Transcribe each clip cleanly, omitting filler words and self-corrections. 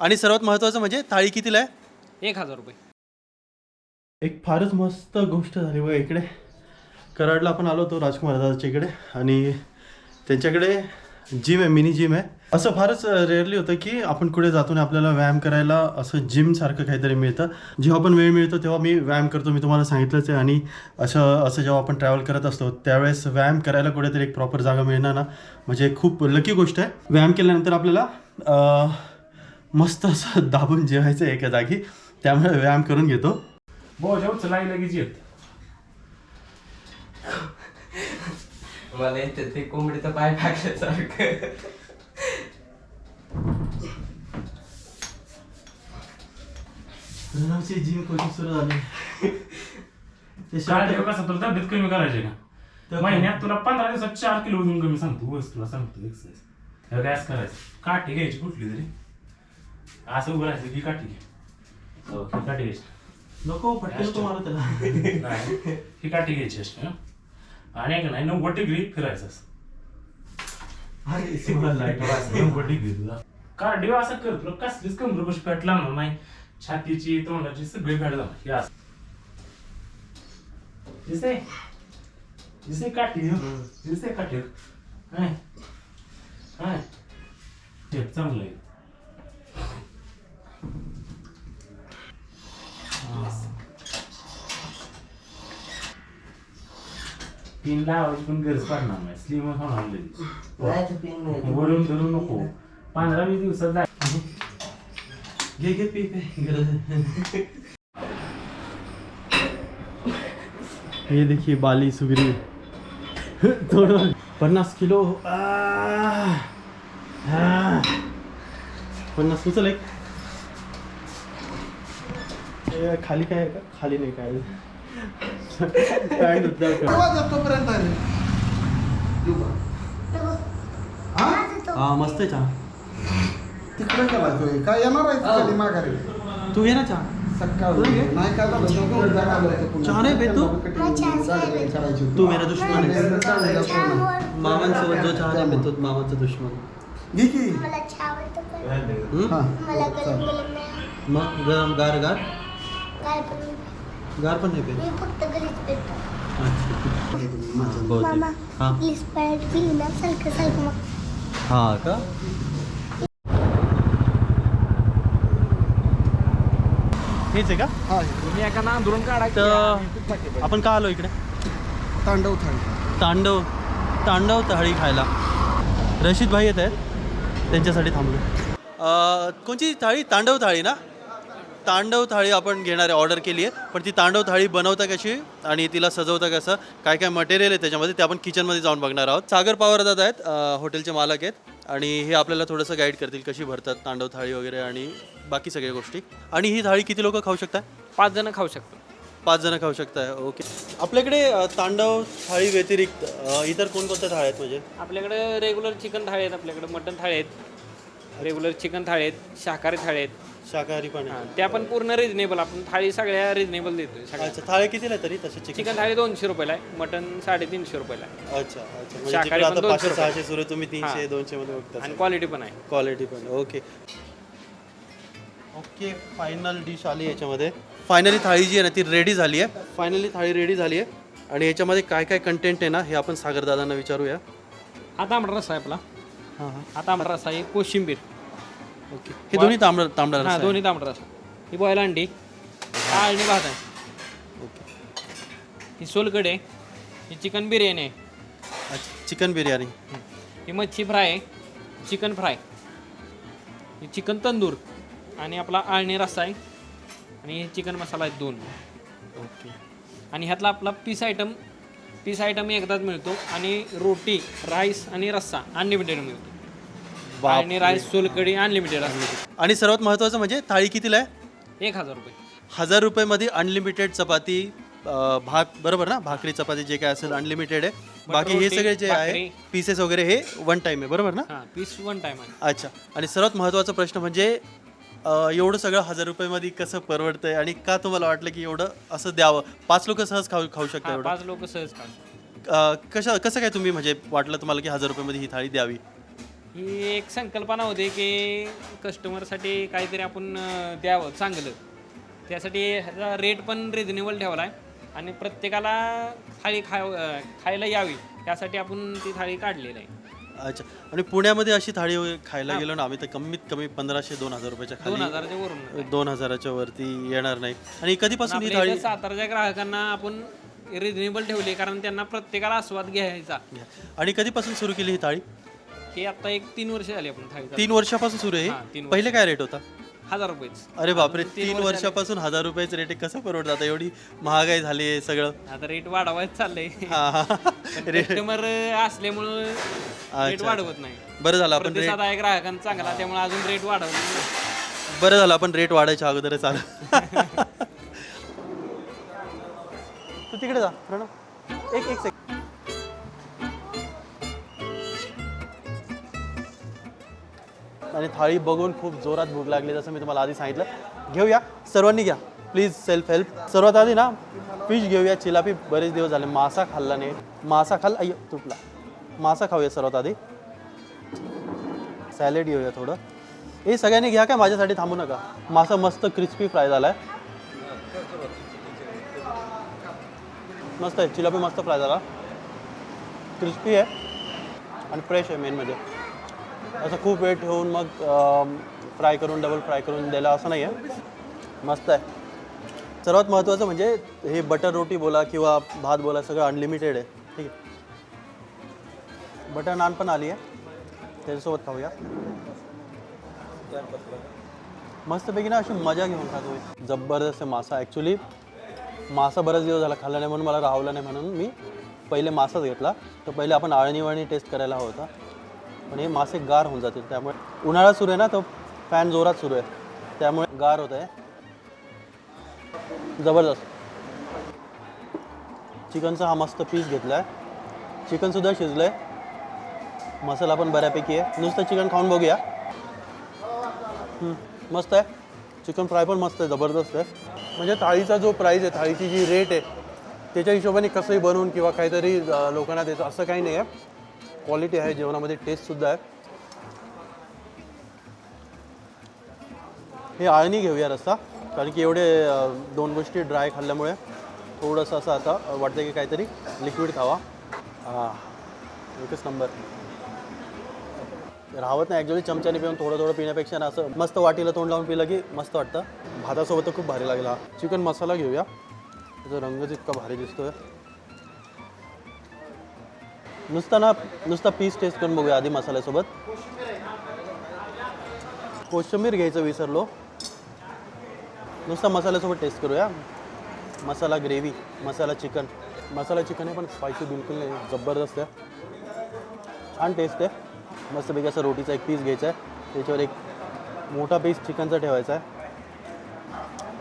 आणि सर्वात महत्त्वाचं म्हणजे थाळी कितीला आहे? 1000 रुपये. एक फारच मस्त गोष्ट झाली बघा. इकडे कराडला आपण आलो होतो राजकुमार दादाच्या इकडे आणि त्यांच्याकडे जिम आहे, मिनी जिम आहे. असं फारच रेअरली होतं की आपण कुठे जातो आणि आपल्याला व्यायाम करायला असं जिमसारखं काहीतरी मिळतं. जेव्हा पण वेळ मिळतो तेव्हा मी व्यायाम करतो, मी तुम्हाला सांगितलंच आहे. आणि असं जेव्हा आपण ट्रॅव्हल करत असतो त्यावेळेस व्यायाम करायला कुठेतरी एक प्रॉपर जागा मिळणं ना म्हणजे खूप लकी गोष्ट आहे. व्यायाम केल्यानंतर आपल्याला मस्त असं दाबून जेवायचं आहे एका जागी, त्यामुळे व्यायाम करून घेतो. जेव्हा चलाई लगेच येत मला येते ते कोंबडीचा पाय टाकल्यासारखं. प्रणवची जिम कोचिंग सुरू झाली. काय कसं तुला तब्येत कमी करायची का महिन्यात तुला 15 दिवसात 4 किलो वजन कमी सांगतो. बस तुला सांगतो एक्सरसाइज गॅस करायचं. काठी घ्यायची कुठली तरी असं उभं राहायचं की काठी घे. ओके काठी घ्यायची नको फटके नको मारू त्याला. नाही ही काठी घ्यायची अशी आणि एक नाही 90 डिग्री फिरायचं असं. 90 डिग्री तुला कार्डिओ असं कर तुला कसलीच कमरेपाशी फॅट लागणार नाही. छातीची तोंडाची सगळी फॅट जाणार. हे असं दिसते दिसते काठी दिसते काठी हाय हाय हे चांगलं आहे. पिन लावायची पण गरज पडणार नाही. स्लिम होणार लगेच. वरून धरून नको. 15-20 दिवसात जाय. घे पी ये देखिए बाली सुगरी थोडं 50 किलो 50 उचल एक. खाली काय आहे का? खाली नाही काय काय हा मस्त आहे चहा. तिकडे गेला तो काय येणार आहे कधी माघारी. तू घे ना चहा. नाही काय झालं चहा नाही पेत तू? तू मेरा दुश्मन आहे. मामांसोबत जो चहा नाही पेतो मामाचा दुश्मन. घे की मला चहा आवडतो पण हा मला गरम गरम नाही. मग गरम गार गार काय पण गार पण नाही पेत. मी फक्त घरीच पेटतो. बहुतेक. हा प्लीज स्प्राईट पिली ना सारखं मग. हा का? हेच आहे का? हा तुम्ही एका आंदोलन काढा तर आपण का आलो इकडे? तांडव थाळी. तांडव थाळी खायला रशीद भाई येत आहेत, त्यांच्यासाठी थांबलो. कोणची थाळी? तांडव थाळी ना? तांडव थाळी आपण घेणार आहे, ऑर्डर केली आहे. पण ती तांडव थाळी बनवता कशी आणि तिला सजवता कसं, काय काय मटेरियल आहे त्याच्यामध्ये, ते आपण किचनमध्ये जाऊन बघणार आहोत. सागर पवार दादा आहेत, हॉटेलचे मालक आहेत आणि हे आपल्याला थोडंसं गाईड करतील कशी भरतात तांडव थाळी वगैरे आणि बाकी सगळ्या गोष्टी. आणि ही थाळी किती लोक खाऊ शकतात? 5 जण खाऊ शकतो. 5 जण खाऊ शकताय. ओके. आपल्याकडे तांडव थाळी व्यतिरिक्त इतर कोणकोणत्या थाळ्या आहेत? म्हणजे आपल्याकडे रेग्युलर चिकन थाळी आहेत, आपल्याकडे मटन थाळी आहेत, रेग्युलर चिकन थाळी आहेत, शाकाहारी थाळी आहेत. शाकाहारी पण हां, आहे. त्या पण पूर्ण रिजनेबल. आपण थाळी सगळ्या रिजनेबल देतोय सगळ्या. अच्छा, थाळी कितीला आहे तरी तसे? चिकन थाळी 200 रुपयाला आहे, मटन 350 रुपयाला आहे. अच्छा अच्छा. म्हणजे शाकाहारी तिकडे पण आता 200 500-600 सुरू, तुम्ही 300 हां. 200 मध्ये बघता. आणि क्वालिटी पण आहे. क्वालिटी पण. Okay okay. फायनल डिश आली याच्यामध्ये. फायनली थाळी जी आहे ना ती रेडी झाली आहे. फायनली थाळी रेडी झाली आहे आणि याच्यामध्ये काय काय कंटेंट आहे ना हे आपण सागरदादांना विचारूया. हा तांबडा रस्सा आहे आपला. हां हां. हा तांबडा रस्सा आहे, कोशिंबीर. ओके. हे दोन्ही तांबडा हा रस्सा आहे. दोन्ही तांबडा रस्सा. ही बॉईल अंडी, हा आणि भात आहे. ओके. ही सोलकढी आहे, ही चिकन बिर्याणी आहे, अच्छा, चिकन बिर्याणी. ही मच्छी फ्राय आहे, चिकन फ्राय, ही चिकन तंदूर आणि आपला आळणी रस्सा आहे आणि चिकन मसाला आहे 2. ओके. आणि ह्यातला आपला पीस आयटम एकदाच मिळतो आणि रोटी, राईस आणि रस्सा अनलिमिटेड मिळतो. आणि राईस सोलकढी अनलिमिटेड असते. आणि सर्वात महत्त्वाचं म्हणजे थाळी कितीला आहे? 1000 रुपये. 1000 रुपयामध्ये अनलिमिटेड चपाती, भात, बरोबर ना? भाकरी चपाती जे काय असेल अनलिमिटेड आहे. बाकी हे रोटी, सगळे जे आहे भाकरी. पीसेस वगैरे हे 1 टाइम आहे, बरोबर ना? हां, पीस 1 टाइम आहे. अच्छा. आणि सर्वात महत्त्वाचा प्रश्न म्हणजे एवढं सगळं 1000 रुपयामध्ये कसं परवडतंय आणि का तुम्हाला वाटलं की एवढं असं द्यावं? 5 लोक सहज खाऊ शकतात हां, एवढं? 5 लोक सहज खाऊ. कसं काय तुम्ही म्हणजे वाटलं तुम्हाला की 1000 रुपयामध्ये ही थाळी द्यावी? ही एक संकल्पना होती की कस्टमरसाठी काहीतरी आपण द्यावं चांगलं. त्यासाठी ह्याचा रेट पण रिजनेबल ठेवला आहे आणि प्रत्येकाला थाळी खायला यावी त्यासाठी आपण ती थाळी काढलेली आहे. अच्छा. आणि पुण्यामध्ये अशी थाळी खायला गेलो ना आम्ही तर कमीत कमी 1500-2000 रुपयाच्या खाली 2000च्या वरून 2000च्या वरती येणार नाही. आणि कधीपासून ही आपल्या थाळी इथं सातारच्या ग्राहकांना आपण रिजनेबल ठेवली कारण त्यांना प्रत्येकाला आस्वाद घ्यायचा. आणि कधीपासून सुरू केली ही थाळी? हे आता एक 3 वर्ष झाली आपण थाळी 3 वर्षापासून सुरू आहे हां, 3 पहिले काय रेट होता? 1000 रुपयेच. अरे बापरे, 3 वर्षापासून 1000 रुपयाचं रेट कसं परवडतं? आता एवढी महागाई झाली आहे सगळं. आता रेट वाढवायचं चाललंय. हा हा. कस्टमर असल्यामुळं रेट वाढवत नाही. बरं झालं आपण रेट प्रतिसाद आहे ग्राहकांचा चांगला त्यामुळे अजून रेट वाढवले. बरं झालं आपण रेट वाढायच्या अगोदरच आलं. तू तिकडे जा प्रणव, एक सेकंड. आणि थाळी बघून खूप जोरात भूक लागली जसं मी तुम्हाला आधी सांगितलं. घेऊया सर्वांनी, घ्या प्लीज, सेल्फ हेल्प. सर्वात आधी ना फिश घेऊया, चिलापी बरेच दिवस झाले मासा खाल्ला नाही. मासा अय्यो तुटला. मासा खाऊया सर्वात आधी. सॅलेड घेऊया थोडं. हे सगळ्यांनी घ्या काय, माझ्यासाठी थांबू नका. मासा मस्त क्रिस्पी फ्राय झाला आहे, मस्त आहे. चिलापी मस्त फ्राय झाला, क्रिस्पी आहे आणि फ्रेश आहे. मेन म्हणजे असं खूप वेळ ठेवून मग फ्राय करून डबल फ्राय करून द्यायला असं नाही आहे, मस्त आहे. सर्वात महत्त्वाचं म्हणजे हे बटर रोटी बोला किंवा भात बोला सगळं अनलिमिटेड आहे. ठीक आहे. बटर नान पण आली आहे, त्याच्यासोबत खाऊया. मस्तपैकी ना अशी मजा घेऊन खातो. जबरदस्त आहे मासा. ॲक्च्युली मासा बराच दिवस झाला खाल्ला नाही म्हणून मला राहवला नाही म्हणून मी पहिले मासाच घेतला. तर पहिले आपण आळणी टेस्ट करायला हवा होता, पण हे मासे गार होऊन जातील. त्यामुळे उन्हाळा सुरू आहे ना, तो फॅन जोरात सुरू आहे त्यामुळे गार होत आहे. जबरदस्त. चिकनचा हा मस्त पीस घेतला आहे. चिकनसुद्धा शिजलं आहे, मसाला पण बऱ्यापैकी आहे. नुसतं चिकन खाऊन बघूया. मस्त आहे. चिकन फ्राय पण मस्त आहे, जबरदस्त आहे. म्हणजे थाळीचा जो प्राईस आहे, थाळीची जी रेट आहे त्याच्या हिशोबाने कसंही बनवून किंवा काहीतरी लोकांना द्यायचं असं काही नाही आहे. क्वालिटी आहे जेवणामध्ये, टेस्टसुद्धा आहे. हे आळणी घेऊया रस्सा, कारण की एवढे 2 गोष्टी ड्राय खाल्ल्यामुळे थोडंसं असं आता वाटतं की काहीतरी लिक्विड खावा. एकच नंबर. राहत नाही ॲक्च्युली चमच्याने पिऊन थोडं पिण्यापेक्षा ना असं मस्त वाटीला तोंड लावून पिलं की मस्त वाटतं. भातासोबत तर खूप भारी लागेल. हा चिकन मसाला घेऊया, त्याचा रंगच इतका भारी दिसतोय. नुसता पीस टेस्ट करून बघूया आधी मसाल्यासोबत. कोशिंबीर घ्यायचं विसरलो, नुसता मसाल्यासोबत टेस्ट करूया. मसाला ग्रेव्ही, मसाला चिकन आहे पण स्पायसी बिलकुल नाही, जबरदस्त आहे, छान टेस्ट आहे. मस्तपैकी असं रोटीचा एक पीस घ्यायचा आहे, त्याच्यावर एक मोठा पीस चिकनचा ठेवायचा आहे.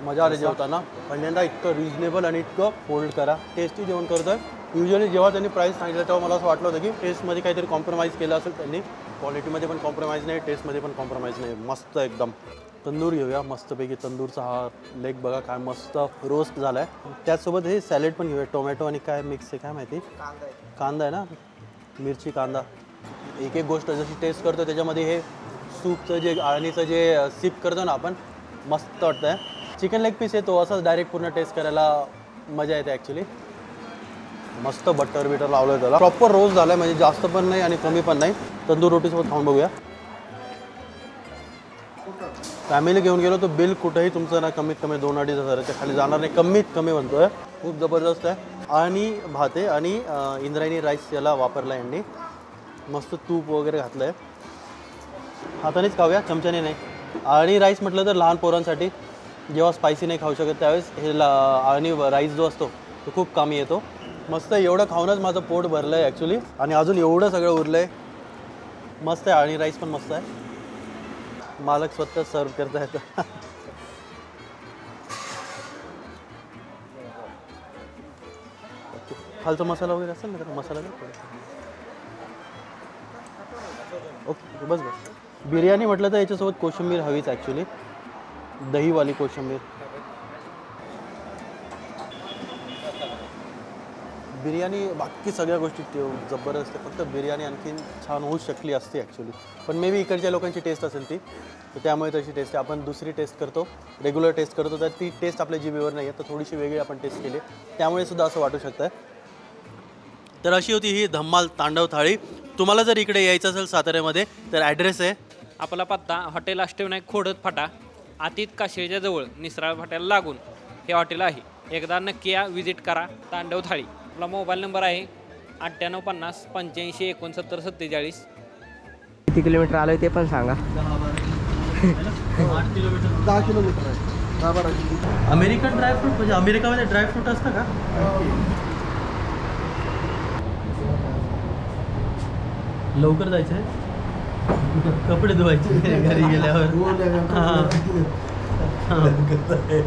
मजा आली जेवताना. पहिल्यांदा इतकं रिजनेबल आणि इतकं फोल्ड करा, टेस्टी जेवण करतो आहे. युजली जेव्हा त्यांनी प्राईस सांगितलं तेव्हा मला असं वाटलं होतं की टेस्टमध्ये काहीतरी कॉम्प्रोमाइज केलं असेल त्यांनी. क्वालिटीमध्ये पण कॉम्प्रोमाइज नाही, टेस्टमध्ये पण कॉम्प्रोमाइज नाही, मस्त एकदम. तंदूर घेऊया मस्तपैकी. तंदूरचा हा लेग बघा काय मस्त रोस्ट झाला आहे. त्याचसोबत हे सॅलेड पण घेऊया. टोमॅटो आणि काय मिक्स आहे काय माहिती, कांदा आहे ना, मिरची कांदा. एक गोष्ट जशी टेस्ट करतो त्याच्यामध्ये हे सूपचं जे आळणीचं जे सिप करतो ना आपण, मस्त वाटतं आहे. चिकन लेग पीस आहे तो असाच डायरेक्ट पूर्ण टेस्ट करायला मजा येते ॲक्च्युली. मस्त बटर लावलं आहे त्याला, प्रॉपर रोस्ट झाला आहे म्हणजे जास्त पण नाही आणि कमी पण नाही. तंदूर रोटीसोबत खाऊन बघूया. फॅमिली घेऊन गेलो तर बिल कुठेही तुमचं ना कमीत कमी 2-2.5 हजाराच्या खाली जाणार नाही, कमीत कमी म्हणतोय. खूप जबरदस्त आहे. आणि भात आहे आणि इंद्रायणी राईस याला वापरला आहे यांनी. मस्त तूप वगैरे घातलं आहे. हातानेच खाऊया, चमच्याने नाही. आणि राईस म्हटलं तर लहान पोरांसाठी जेव्हा स्पायसी नाही खाऊ शकत त्यावेळेस हे आणि राईस जो असतो तो खूप कामी येतो. मस्त एवढं खाऊनच माझं पोट भरलं आहे ॲक्च्युली. आणि अजून एवढं सगळं उरलं आहे. मस्त आहे. आणि राईस पण मस्त आहे. मालक स्वतः सर्व करता येतं. खालचा मसाला वगैरे असेल ना तर मसाला नाही. ओके बस. बिर्याणी म्हटलं तर याच्यासोबत कोशिंबीर हवीच ॲक्च्युली, दहीवाली कोशिंबीर. बिर्याणी बाकी सगळ्या गोष्टी जबरदस्त आहे, फक्त बिर्याणी आणखीन छान होऊ शकली असते ॲक्च्युली. पण मे बी इकडच्या लोकांची टेस्ट असेल ती, तर त्यामुळे तशी टेस्ट आहे. आपण दुसरी टेस्ट करतो, रेग्युलर टेस्ट करतो, तर ती टेस्ट आपल्या जिभेवर नाही आहे, तर थोडीशी वेगळी आपण टेस्ट केली, त्यामुळे सुद्धा असं वाटू शकतं. तर अशी होती ही धम्माल तांडव थाळी. तुम्हाला जर इकडे यायचं असेल साताऱ्यामध्ये तर ॲड्रेस आहे आपला पत्ता हॉटेल अष्टविनायक खोडद फाटा, आतीत काशीच्या जवळ निसराळ फाट्याला लागून हे हॉटेल आहे. एकदा नक्की या, विजिट करा. तांडव थाळी. आपला मोबाईल नंबर आहे 9850 85 69 47. किती किलोमीटर आलोय ते पण सांगा. 8 किलोमीटर. 10 किलोमीटर आहे. 10-12 किलोमीटर. अमेरिकन ड्रायफ्रूट म्हणजे अमेरिकामध्ये ड्रायफ्रूट असतं का? लवकर जायचं आहे, कपडे धुवायचे घरी गेल्यावर. हां.